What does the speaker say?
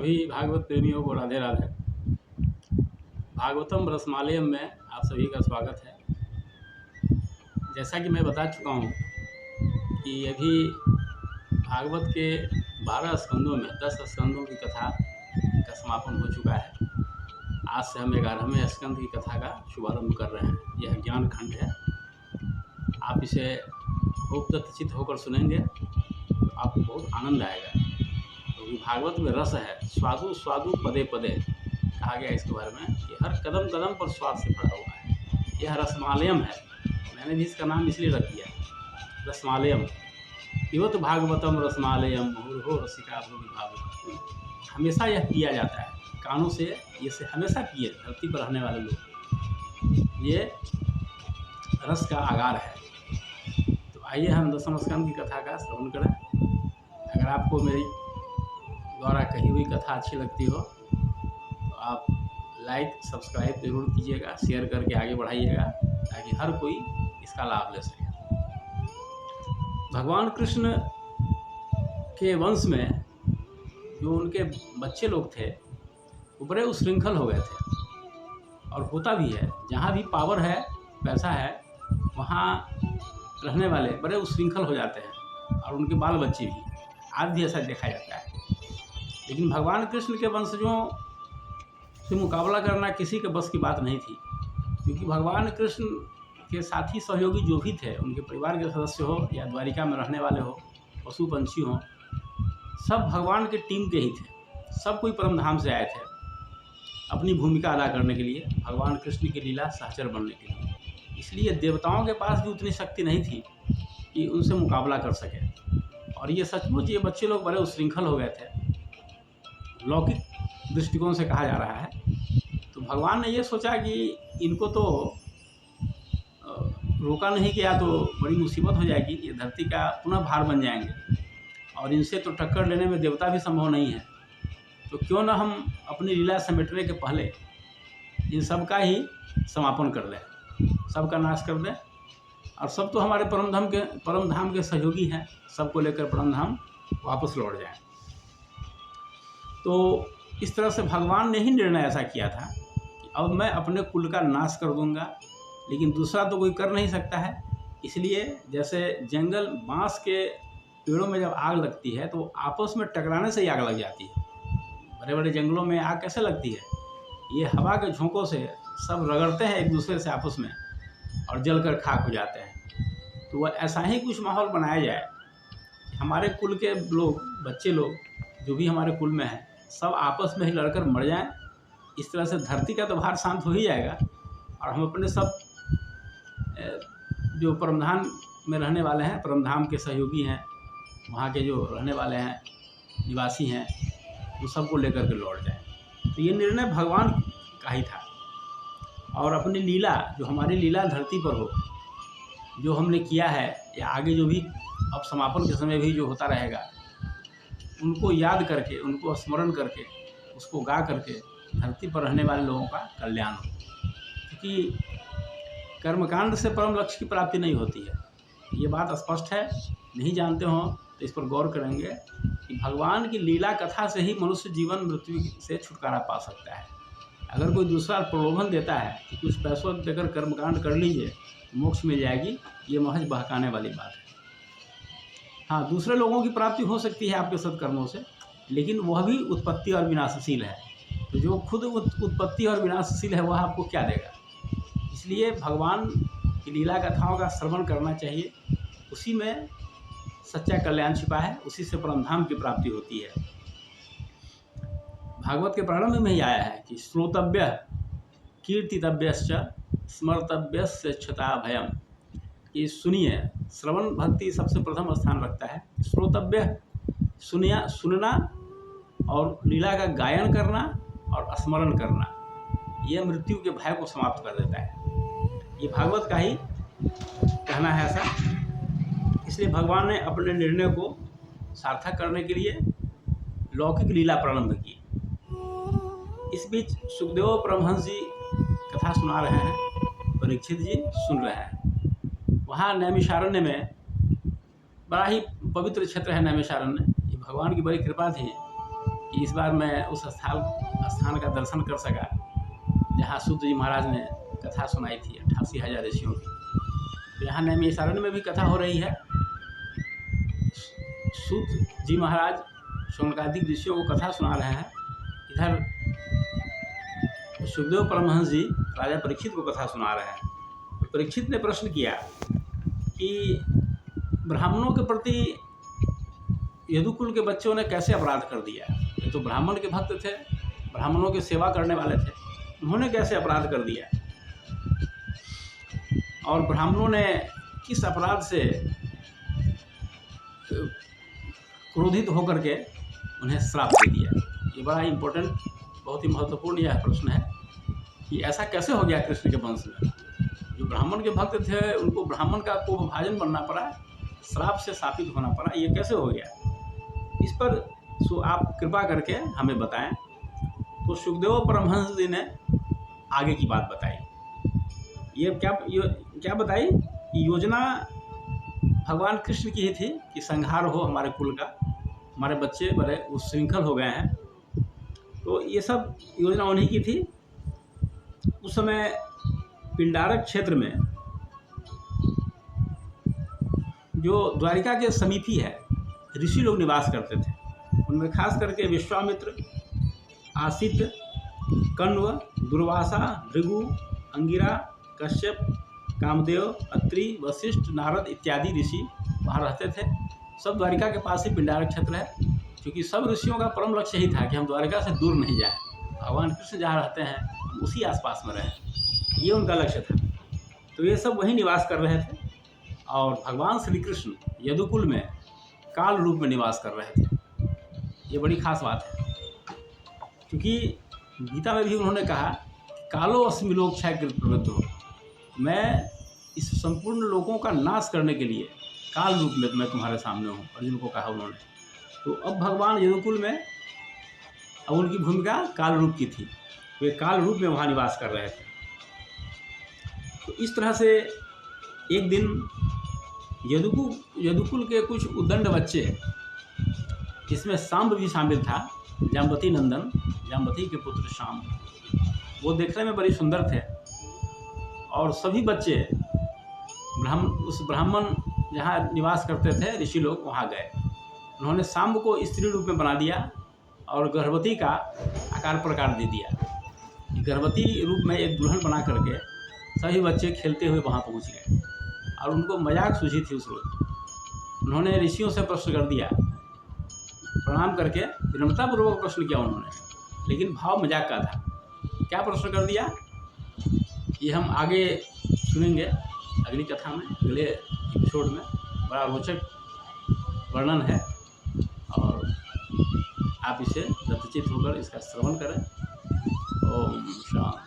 सभी भागवत प्रेमियों को राधे राधे। भागवतम रसमालयम में आप सभी का स्वागत है। जैसा कि मैं बता चुका हूँ कि अभी भागवत के 12 स्कंदों में 10 स्कंदों की कथा का समापन हो चुका है। आज से हम 11वें स्कंद की कथा का शुभारंभ कर रहे हैं। यह ज्ञान खंड है। आप इसे खूब चित्त होकर सुनेंगे तो आपको बहुत आनंद आएगा, क्योंकि भागवत में रस है। स्वादु स्वादु पदे पदे कहा गया इसके बारे में कि हर कदम कदम पर स्वाद से भरा हुआ है। यह रसमालयम है। मैंने भी इसका नाम इसलिए रख दिया रसमालयम। पिबत भागवतम रसमालयम मुहुर्हो रसिका भूमि भावुक। हमेशा यह पिया जाता है, कानों से इसे हमेशा पिए धरती पर रहने वाले लोग। ये रस का आगार है। तो आइए हम 10वें स्कंद की कथा का श्रवण करें। अगर आपको मेरी द्वारा कही हुई कथा अच्छी लगती हो तो आप लाइक सब्सक्राइब जरूर कीजिएगा, शेयर करके आगे बढ़ाइएगा ताकि हर कोई इसका लाभ ले सके। भगवान कृष्ण के वंश में जो उनके बच्चे लोग थे वो बड़े उच्छृंखल हो गए थे, और होता भी है। जहाँ भी पावर है, पैसा है, वहाँ रहने वाले बड़े उच्छृंखल हो जाते हैं, और उनके बाल बच्चे भी। आज भी ऐसा देखा जाता है। लेकिन भगवान कृष्ण के वंशजों से मुकाबला करना किसी के बस की बात नहीं थी, क्योंकि भगवान कृष्ण के साथी सहयोगी जो भी थे, उनके परिवार के सदस्य हो या द्वारिका में रहने वाले हो, पशु पंछी हो, सब भगवान के टीम के ही थे। सब कोई परम धाम से आए थे अपनी भूमिका अदा करने के लिए, भगवान कृष्ण की लीला सहचर बनने के लिए। इसलिए देवताओं के पास भी उतनी शक्ति नहीं थी कि उनसे मुकाबला कर सके। और ये सचमुच ये बच्चे लोग बड़े उच्छृंखल हो गए थे, लौकिक दृष्टिकोण से कहा जा रहा है। तो भगवान ने ये सोचा कि इनको तो रोका नहीं गया तो बड़ी मुसीबत हो जाएगी, ये धरती का पुनः भार बन जाएंगे, और इनसे तो टक्कर लेने में देवता भी संभव नहीं है। तो क्यों ना हम अपनी लीला समेटने के पहले इन सब का ही समापन कर दें, सबका नाश कर दें। और सब तो हमारे परम धाम के सहयोगी हैं, सबको लेकर परम धाम वापस लौट जाएं। तो इस तरह से भगवान ने ही निर्णय ऐसा किया था कि अब मैं अपने कुल का नाश कर दूंगा, लेकिन दूसरा तो कोई कर नहीं सकता है। इसलिए जैसे जंगल बांस के पेड़ों में जब आग लगती है तो आपस में टकराने से ही आग लग जाती है। बड़े बड़े जंगलों में आग कैसे लगती है? ये हवा के झोंकों से सब रगड़ते हैं एक दूसरे से आपस में, और जलकर खाक हो जाते हैं। तो वह ऐसा ही कुछ माहौल बनाया जाए कि हमारे कुल के लोग, बच्चे लोग जो भी हमारे कुल में हैं, सब आपस में ही लड़कर मर जाएं। इस तरह से धरती का तो भार शांत हो ही जाएगा, और हम अपने सब जो परमधाम में रहने वाले हैं, परमधाम के सहयोगी हैं, वहाँ के जो रहने वाले हैं, निवासी हैं, वो सबको लेकर के लौट जाएं। तो ये निर्णय भगवान का ही था। और अपनी लीला, जो हमारी लीला धरती पर हो, जो हमने किया है या आगे जो भी अब समापन के समय भी जो होता रहेगा, उनको याद करके, उनको स्मरण करके, उसको गा करके धरती पर रहने वाले लोगों का कल्याण हो। क्योंकि कर्मकांड से परम लक्ष्य की प्राप्ति नहीं होती है, ये बात स्पष्ट है। नहीं जानते हो तो इस पर गौर करेंगे कि भगवान की लीला कथा से ही मनुष्य जीवन मृत्यु से छुटकारा पा सकता है। अगर कोई दूसरा प्रलोभन देता है कि कुछ पैसों देकर कर्मकांड कर लीजिए, मोक्ष मिल जाएगी, ये महज बहकाने वाली बात है। हाँ, दूसरे लोगों की प्राप्ति हो सकती है आपके सत्कर्मों से, लेकिन वह भी उत्पत्ति और विनाशशील है। तो जो खुद उत्पत्ति और विनाशशील है वह आपको क्या देगा? इसलिए भगवान की लीला कथाओं का श्रवण करना चाहिए। उसी में सच्चा कल्याण छिपा है, उसी से परमधाम की प्राप्ति होती है। भागवत के प्रारंभ में ही आया है कि श्रोतव्य कीर्तितव्यश्च स्मर्तव्यस्य क्षता भयम। ये सुनिए, श्रवण भक्ति सबसे प्रथम स्थान रखता है। श्रोतव्य सुनना, और लीला का गायन करना और स्मरण करना, यह मृत्यु के भय को समाप्त कर देता है। ये भागवत का ही कहना है ऐसा। इसलिए भगवान ने अपने निर्णय को सार्थक करने के लिए लौकिक लीला प्रारंभ की। इस बीच सुखदेव परमहंस जी कथा सुना रहे हैं, परीक्षित जी सुन रहे हैं। वहाँ नैमिषारण्य में बड़ा ही पवित्र क्षेत्र है नैमिषारण्य। ये भगवान की बड़ी कृपा थी कि इस बार मैं उस स्थान का दर्शन कर सका जहाँ सूत जी महाराज ने कथा सुनाई थी 88,000 ऋषियों की। तो यहाँ नैमिषारण्य में भी कथा हो रही है। सूत जी महाराज शौनकादिक ऋषियों को कथा सुना रहे हैं, इधर सुखदेव परमहंस जी राजा परीक्षित को कथा सुना रहे हैं। तो परीक्षित ने प्रश्न किया कि ब्राह्मणों के प्रति यदुकुल के बच्चों ने कैसे अपराध कर दिया। ये तो ब्राह्मण के भक्त थे, ब्राह्मणों की सेवा करने वाले थे, उन्होंने कैसे अपराध कर दिया और ब्राह्मणों ने किस अपराध से क्रोधित होकर के उन्हें श्राप दे दिया। ये बड़ा इम्पोर्टेंट, बहुत ही महत्वपूर्ण यह प्रश्न है कि ऐसा कैसे हो गया कृष्ण के वंश में। जो ब्राह्मण के भक्त थे उनको ब्राह्मण का कुभाजन बनना पड़ा, श्राप से शापित होना पड़ा, ये कैसे हो गया। इस पर आप कृपा करके हमें बताएं। तो सुखदेव परमहंस जी ने आगे की बात बताई। ये क्या बताई कि योजना भगवान कृष्ण की ही थी कि संहार हो हमारे कुल का, हमारे बच्चे बड़े उच्छृंखल हो गए हैं। तो ये सब योजना उन्हीं की थी। उस समय पिंडारक क्षेत्र में जो द्वारिका के समीप ही है ऋषि लोग निवास करते थे। उनमें खास करके विश्वामित्र, आसित, कण्व, दुर्वासा, भृगु, अंगिरा, कश्यप, कामदेव, अत्रि, वशिष्ठ, नारद इत्यादि ऋषि वहाँ रहते थे। सब द्वारिका के पास ही पिंडारक क्षेत्र है, क्योंकि सब ऋषियों का परम लक्ष्य यही था कि हम द्वारिका से दूर नहीं जाएं, भगवान कृष्ण जहाँ रहते हैं हम उसी आसपास में रहें, ये उनका लक्ष्य था। तो ये सब वहीं निवास कर रहे थे और भगवान श्री कृष्ण यदुकुल में काल रूप में निवास कर रहे थे। ये बड़ी खास बात है, क्योंकि गीता में भी उन्होंने कहा कालो अस्मि लोक क्षय कृत प्रवृद्धो, मैं इस संपूर्ण लोगों का नाश करने के लिए काल रूप में मैं तुम्हारे सामने हूँ, अर्जुन को कहा उन्होंने। तो अब भगवान यदुकुल में अब उनकी भूमिका काल रूप की थी, वे काल रूप में वहाँ निवास कर रहे थे। तो इस तरह से एक दिन यदुकुल के कुछ उद्दंड बच्चे, इसमें सांब भी शामिल था, जाम्बती नंदन, जाम्बती के पुत्र शाम, वो देखने में बड़ी सुंदर थे। और सभी बच्चे उस ब्राह्मण जहाँ निवास करते थे ऋषि लोग वहाँ गए। उन्होंने सांब को स्त्री रूप में बना दिया और गर्भवती का आकार प्रकार दे दिया। गर्भवती रूप में एक दुल्हन बना करके सभी बच्चे खेलते हुए वहाँ पहुँच गए और उनको मजाक सूझी थी उस रोज। उन्होंने ऋषियों से प्रश्न कर दिया, प्रणाम करके विनम्रतापूर्वक प्रश्न किया उन्होंने, लेकिन भाव मजाक का था। क्या प्रश्न कर दिया ये हम आगे सुनेंगे अगली कथा में, अगले एपिसोड में। बड़ा रोचक वर्णन है और आप इसे दत्तचित होकर इसका श्रवण करें। ओम शांति।